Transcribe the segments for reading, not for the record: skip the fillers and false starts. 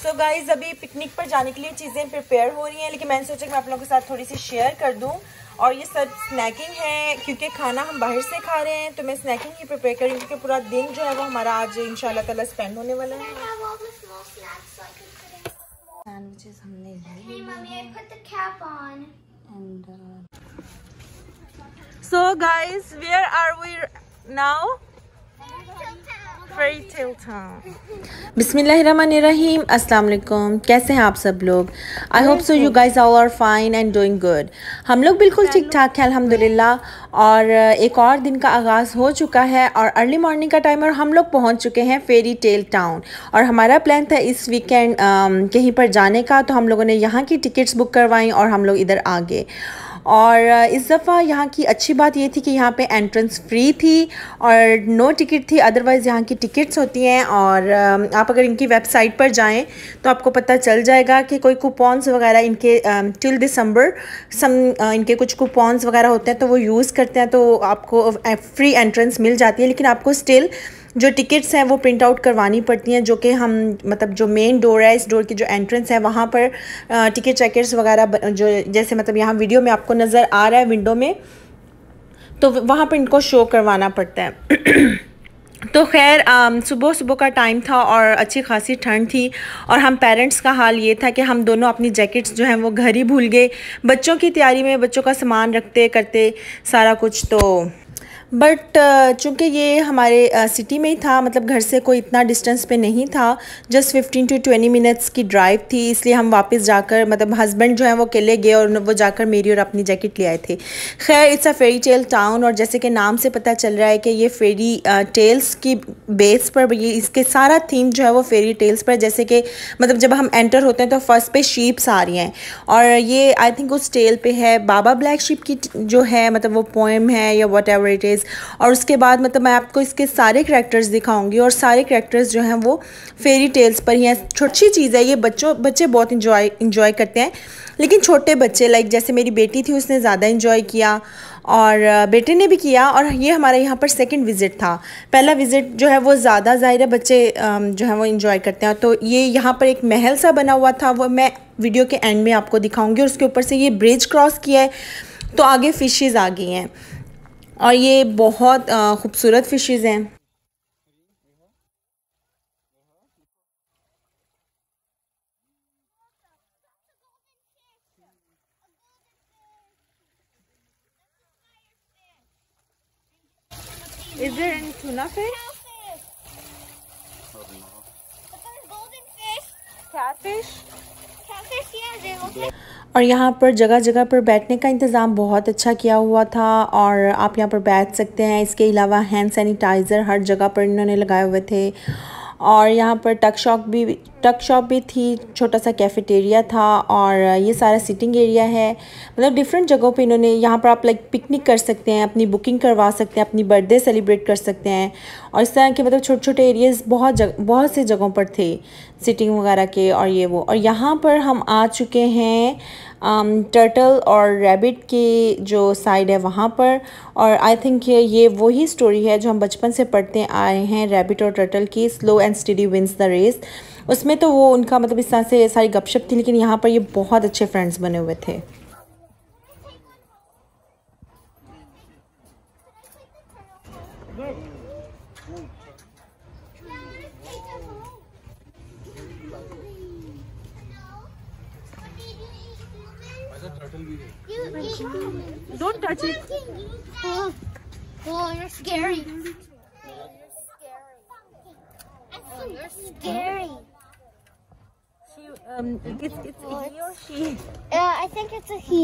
So guys अभी picnic पर जाने के लिए चीज़ें प्रिपेयर हो रही हैं, लेकिन मैंने सोचा कि मैं आप लोगों के साथ थोड़ी सी शेयर कर दूं। और ये सब स्नैकिंग है क्योंकि खाना हम बाहर से खा रहे हैं, तो मैं स्नैकिंग ही प्रिपेयर करूँ क्योंकि पूरा दिन जो है वो हमारा आज इंशाल्लाह ताला स्पेंड होने वाला है। सैंडविचेस हमने so guys where are we now? Fairy tale town. बिस्मिल्लाहिर्रहमानिर्रहीम, अस्सलाम वालेकुम। कैसे हैं आप सब लोग? I hope so you guys all are fine and doing good. हम लोग बिल्कुल ठीक ठाक हैं अल्हम्दुलिल्लाह। और एक और दिन का आगाज़ हो चुका है और अर्ली मॉर्निंग का टाइम, और हम लोग पहुंच चुके हैं फेरी टेल टाउन। और हमारा प्लान था इस वीकेंड कहीं पर जाने का, तो हम लोगों ने यहाँ की टिकट्स बुक करवाई और हम लोग इधर आ गए। और इस दफ़ा यहाँ की अच्छी बात ये थी कि यहाँ पे एंट्रेंस फ्री थी और नो टिकट थी। अदरवाइज़ यहाँ की टिकट्स होती हैं और आप अगर इनकी वेबसाइट पर जाएं तो आपको पता चल जाएगा कि कोई कूपन्स वगैरह इनके टिल दिसंबर इनके कुछ कूपन्स वगैरह होते हैं, तो वो यूज़ करते हैं, तो आपको फ्री एंट्रेंस मिल जाती है। लेकिन आपको स्टिल जो टिकट्स हैं वो प्रिंट आउट करवानी पड़ती हैं, जो कि हम मतलब जो मेन डोर है, इस डोर की जो एंट्रेंस है वहाँ पर टिकट चेकर्स वगैरह जो जैसे मतलब यहाँ वीडियो में आपको नज़र आ रहा है विंडो में, तो वहाँ पर इनको शो करवाना पड़ता है। तो खैर सुबह सुबह का टाइम था और अच्छी खासी ठंड थी और हम पेरेंट्स का हाल ये था कि हम दोनों अपनी जैकेट्स जो हैं वो घर ही भूल गए बच्चों की तैयारी में, बच्चों का सामान रखते करते सारा कुछ। तो बट चूँकि ये हमारे सिटी में ही था, मतलब घर से कोई इतना डिस्टेंस पे नहीं था, जस्ट 15 to 20 मिनट्स की ड्राइव थी, इसलिए हम वापस जाकर मतलब हस्बैंड जो है वो अकेले गए और वो जाकर मेरी और अपनी जैकेट ले आए थे। खैर it's a Pheri tale town, और जैसे कि नाम से पता चल रहा है कि ये फेरी टेल्स की बेस पर ये इसके सारा थीम जो है वो फेरी टेल्स पर, जैसे कि मतलब जब हम एंटर होते हैं तो फर्स्ट पे शीप्स आ रही हैं और ये आई थिंक उस टेल पे है बाबा ब्लैक शीप की जो है मतलब वो पोएम है या वट एवर इट इज़। और उसके बाद मतलब मैं आपको इसके सारे करैक्टर्स दिखाऊंगी और सारे करैक्टर्स जो हैं वो फेरी टेल्स पर ही हैं। छोटी चीज़ है ये, बच्चे बहुत इंजॉय करते हैं, लेकिन छोटे बच्चे लाइक जैसे मेरी बेटी थी उसने ज़्यादा इंजॉय किया और बेटे ने भी किया। और ये हमारा यहाँ पर सेकंड विज़िट था। पहला विज़िट जो है वो ज़्यादा ज़ाहिर है बच्चे जो है वो इंजॉय करते हैं। तो ये यहाँ पर एक महल सा बना हुआ था, वो मैं वीडियो के एंड में आपको दिखाऊंगी। और उसके ऊपर से ये ब्रिज क्रॉस किया है तो आगे फ़िशेज़ आ गई हैं और ये बहुत खूबसूरत फ़िशेज़ हैं। Is there any tuna fish? Catfish? Catfish, yeah. और यहाँ पर जगह जगह पर बैठने का इंतज़ाम बहुत अच्छा किया हुआ था और आप यहाँ पर बैठ सकते हैं। इसके अलावा हैंड सैनिटाइज़र हर जगह पर इन्होंने लगाए हुए थे। और यहाँ पर टक शॉप भी थी, छोटा सा कैफ़ेटेरिया था और ये सारा सिटिंग एरिया है। मतलब डिफरेंट जगहों पे इन्होंने यहाँ पर आप लाइक पिकनिक कर सकते हैं, अपनी बुकिंग करवा सकते हैं, अपनी बर्थडे सेलिब्रेट कर सकते हैं। और इस तरह के मतलब छोटे छोटे एरियाज़ बहुत से जगहों पर थे सिटिंग वगैरह के और ये वो। और यहाँ पर हम आ चुके हैं टर्टल और रैबिट की जो साइड है वहाँ पर। और आई थिंक ये वही स्टोरी है जो हम बचपन से पढ़ते आए हैं, रैबिट और टर्टल की, slow and steady wins the race. उसमें तो वो उनका मतलब इस तरह से सारी गपशप थी, लेकिन यहाँ पर ये बहुत अच्छे फ्रेंड्स बने हुए थे। Don't touch it. Oh, you're scary. You're scary. It's he or she. I think it's a he.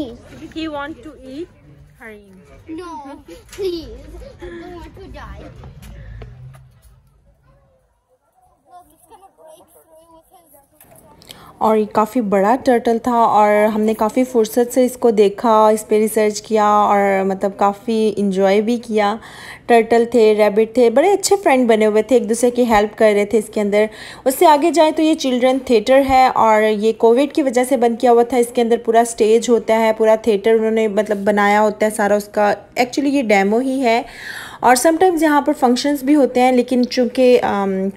He want to eat harim. No, please. I don't want to die. Look, it's gonna break through with his. और ये काफ़ी बड़ा turtle था और हमने काफ़ी फुर्सत से इसको देखा, इस पे रिसर्च किया और मतलब काफ़ी इंजॉय भी किया। टर्टल थे, रैबिट थे, बड़े अच्छे फ्रेंड बने हुए थे, एक दूसरे की हेल्प कर रहे थे इसके अंदर। उससे आगे जाए तो ये चिल्ड्रन थिएटर है और ये कोविड की वजह से बंद किया हुआ था। इसके अंदर पूरा स्टेज होता है, पूरा थिएटर उन्होंने मतलब बनाया होता है सारा, उसका एक्चुअली ये डेमो ही है। और समटाइम्स यहाँ पर फंक्शंस भी होते हैं, लेकिन चूँकि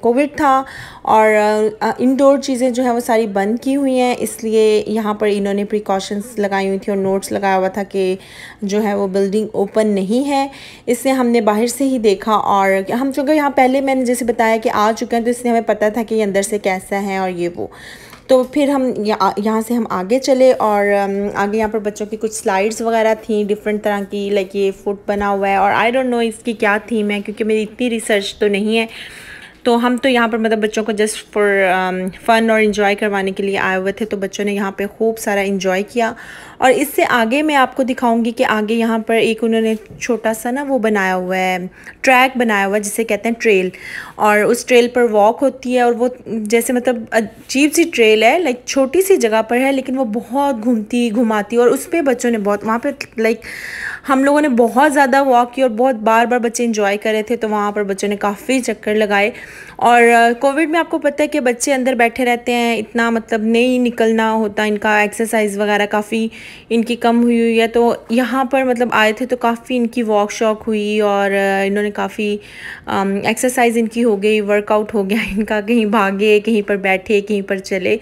कोविड था और इंडोर चीज़ें जो है वो सारी बंद की हुई हैं, इसलिए यहाँ पर इन्होंने प्रिकॉशंस लगाई हुई थी और नोट्स लगाया हुआ था कि जो है वो बिल्डिंग ओपन नहीं है। इसलिए हमने बाहर से ही देखा, और हम चूँकि यहाँ पहले मैंने जैसे बताया कि आ चुके हैं, तो इसलिए हमें पता था कि ये अंदर से कैसा है और ये वो। तो फिर हम यहाँ से हम आगे चले, और आगे यहाँ पर बच्चों की कुछ स्लाइड्स वगैरह थी डिफरेंट तरह की, लाइक ये फुट बना हुआ है, और आई डोंट नो इसकी क्या थीम है, क्योंकि मेरी इतनी रिसर्च तो नहीं है। तो हम तो यहाँ पर मतलब बच्चों को जस्ट फॉर फ़न और इन्जॉय करवाने के लिए आए हुए थे, तो बच्चों ने यहाँ पे खूब सारा इन्जॉय किया। और इससे आगे मैं आपको दिखाऊंगी कि आगे यहाँ पर एक उन्होंने छोटा सा ना वो बनाया हुआ है, ट्रैक बनाया हुआ है जिसे कहते हैं ट्रेल, और उस ट्रेल पर वॉक होती है, और वो जैसे मतलब अजीब सी ट्रेल है, लाइक छोटी सी जगह पर है, लेकिन वो बहुत घुमाती, और उस पर बच्चों ने बहुत वहाँ पर लाइक हम लोगों ने बहुत ज़्यादा वॉक की, और बहुत बार बार बच्चे इंजॉय कर रहे थे, तो वहाँ पर बच्चों ने काफ़ी चक्कर लगाए। और कोविड में आपको पता है कि बच्चे अंदर बैठे रहते हैं, इतना मतलब नहीं निकलना होता, इनका एक्सरसाइज वगैरह काफ़ी इनकी कम हुई है। तो यहाँ पर मतलब आए थे तो काफ़ी इनकी वॉक शॉक हुई, और इन्होंने काफ़ी एक्सरसाइज इनकी हो गई, वर्कआउट हो गया इनका, कहीं भागे, कहीं पर बैठे, कहीं पर चले।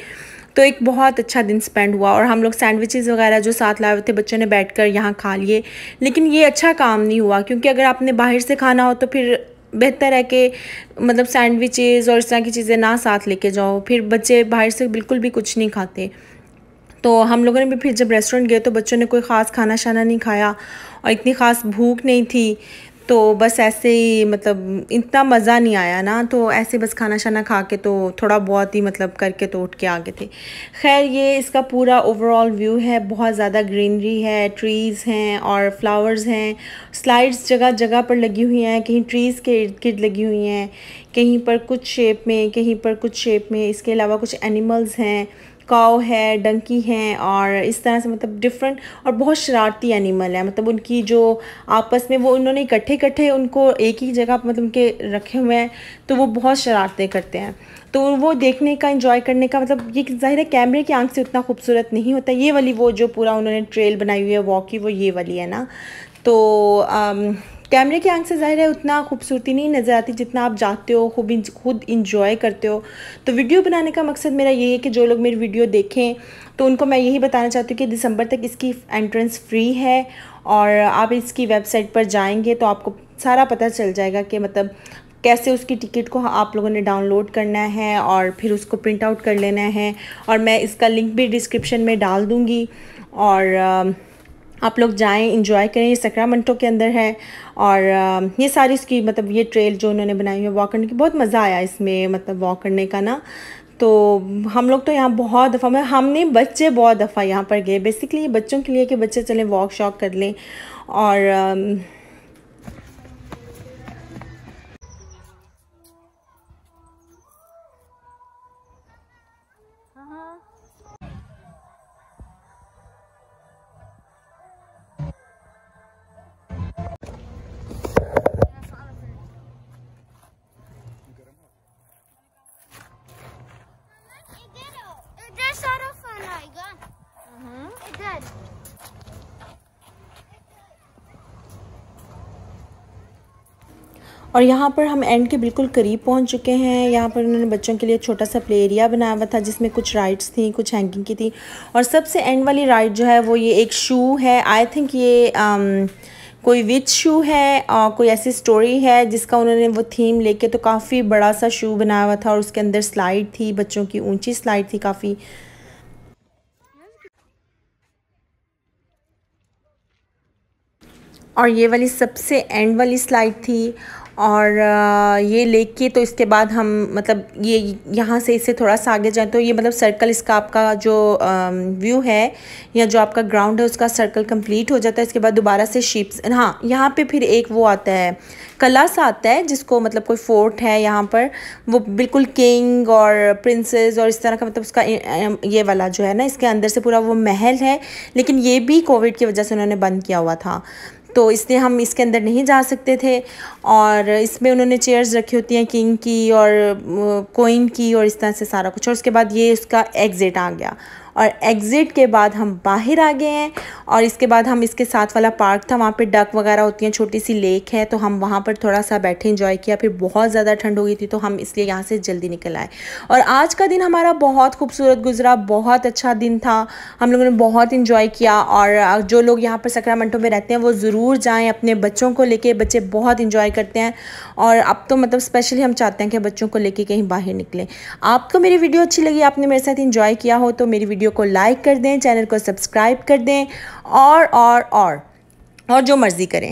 तो एक बहुत अच्छा दिन स्पेंड हुआ, और हम लोग सैंडविचेस वगैरह जो साथ लाए हुए थे बच्चों ने बैठकर यहाँ खा लिए। लेकिन ये अच्छा काम नहीं हुआ, क्योंकि अगर आपने बाहर से खाना हो तो फिर बेहतर है कि मतलब सैंडविचेस और इस तरह की चीज़ें ना साथ लेके जाओ, फिर बच्चे बाहर से बिल्कुल भी कुछ नहीं खाते। तो हम लोगों ने भी फिर जब रेस्टोरेंट गए तो बच्चों ने कोई ख़ास खाना शाना नहीं खाया, और इतनी ख़ास भूख नहीं थी, तो बस ऐसे ही मतलब इतना मज़ा नहीं आया ना, तो ऐसे बस खाना शाना खा के तो थोड़ा बहुत ही मतलब करके तो उठ के आ गए थे। खैर ये इसका पूरा ओवरऑल व्यू है, बहुत ज़्यादा ग्रीनरी है, ट्रीज़ हैं और फ्लावर्स हैं, स्लाइड्स जगह जगह पर लगी हुई हैं, कहीं ट्रीज़ के इर्द गिर्द लगी हुई हैं, कहीं पर कुछ शेप में, कहीं पर कुछ शेप में। इसके अलावा कुछ एनिमल्स हैं, काव है, डंकी हैं, और इस तरह से मतलब डिफरेंट, और बहुत शरारती एनिमल है, मतलब उनकी जो आपस में वो उन्होंने इकट्ठे उनको एक ही जगह मतलब उनके रखे हुए हैं, तो वो बहुत शरारतें करते हैं। तो वो देखने का, एंजॉय करने का, मतलब ये ज़ाहिर है कैमरे की आंख से उतना खूबसूरत नहीं होता। ये वाली वो जो पूरा उन्होंने ट्रेल बनाई हुई है वॉक की, वो ये वाली है ना, तो कैमरे की आंख से ज़ाहिर है उतना खूबसूरती नहीं नज़र आती जितना आप जाते हो, खुद इंजॉय करते हो। तो वीडियो बनाने का मकसद मेरा यही है कि जो लोग मेरी वीडियो देखें तो उनको मैं यही बताना चाहती हूँ कि दिसंबर तक इसकी एंट्रेंस फ्री है, और आप इसकी वेबसाइट पर जाएंगे तो आपको सारा पता चल जाएगा कि मतलब कैसे उसकी टिकट को आप लोगों ने डाउनलोड करना है और फिर उसको प्रिंट आउट कर लेना है। और मैं इसका लिंक भी डिस्क्रिप्शन में डाल दूँगी, और आप लोग जाएं, इंजॉय करें। ये सैक्रामेंटो के अंदर है, और ये सारी इसकी मतलब ये ट्रेल जो उन्होंने बनाई है वॉक करने की, बहुत मज़ा आया इसमें मतलब वॉक करने का ना। तो हम लोग तो यहाँ बहुत दफ़ा, मैं हमने बच्चे बहुत दफ़ा यहाँ पर गए, बेसिकली ये बच्चों के लिए कि बच्चे चलें वॉक शॉक कर लें। और It did sort of fun, Aiga. It did. और यहाँ पर हम एंड के बिल्कुल करीब पहुँच चुके हैं। यहाँ पर उन्होंने बच्चों के लिए छोटा सा प्ले एरिया बनाया हुआ था जिसमें कुछ राइड्स थी, कुछ हैंगिंग की थी, और सबसे एंड वाली राइड जो है वो ये एक शू है। आई थिंक ये कोई विच शू है, और कोई ऐसी स्टोरी है जिसका उन्होंने वो थीम लेके तो काफ़ी बड़ा सा शू बनाया हुआ था, और उसके अंदर स्लाइड थी, बच्चों की ऊंची स्लाइड थी काफ़ी। और ये वाली सबसे एंड वाली स्लाइड थी, और ये लेके तो इसके बाद हम मतलब ये यहाँ से इससे थोड़ा सा आगे जाए तो ये मतलब सर्कल इसका आपका जो व्यू है या जो आपका ग्राउंड है उसका सर्कल कंप्लीट हो जाता है। इसके बाद दोबारा से शिप्स, हाँ यहाँ पे फिर एक वो आता है, कला सा आता है जिसको मतलब कोई फोर्ट है यहाँ पर, वो बिल्कुल किंग और प्रिंसेस और इस तरह का, मतलब उसका ये वाला जो है ना इसके अंदर से पूरा वो महल है, लेकिन ये भी कोविड की वजह से उन्होंने बंद किया हुआ था, तो इसलिए हम इसके अंदर नहीं जा सकते थे। और इसमें उन्होंने चेयर्स रखी होती हैं किंग की और कोइन की और इस तरह से सारा कुछ, और उसके बाद ये इसका एग्ज़िट आ गया। और एग्ज़िट के बाद हम बाहर आ गए हैं। और इसके बाद हम इसके साथ वाला पार्क था, वहाँ पे डक वगैरह होती हैं, छोटी सी लेक है, तो हम वहाँ पर थोड़ा सा बैठे इंजॉय किया। फिर बहुत ज़्यादा ठंड हो गई थी तो हम इसलिए यहाँ से जल्दी निकल आए। और आज का दिन हमारा बहुत खूबसूरत गुजरा, बहुत अच्छा दिन था, हम लोगों ने बहुत इंजॉय किया। और जो लोग यहाँ पर सैक्रामेंटो में रहते हैं वो ज़रूर जाएँ अपने बच्चों को लेके, बच्चे बहुत इंजॉय करते हैं। और अब तो मतलब स्पेशली हम चाहते हैं कि बच्चों को लेके कहीं बाहर निकलें। आपको मेरी वीडियो अच्छी लगी, आपने मेरे साथ इंजॉय किया हो तो मेरी वीडियो को लाइक कर दें, चैनल को सब्सक्राइब कर दें और जो मर्ज़ी करें।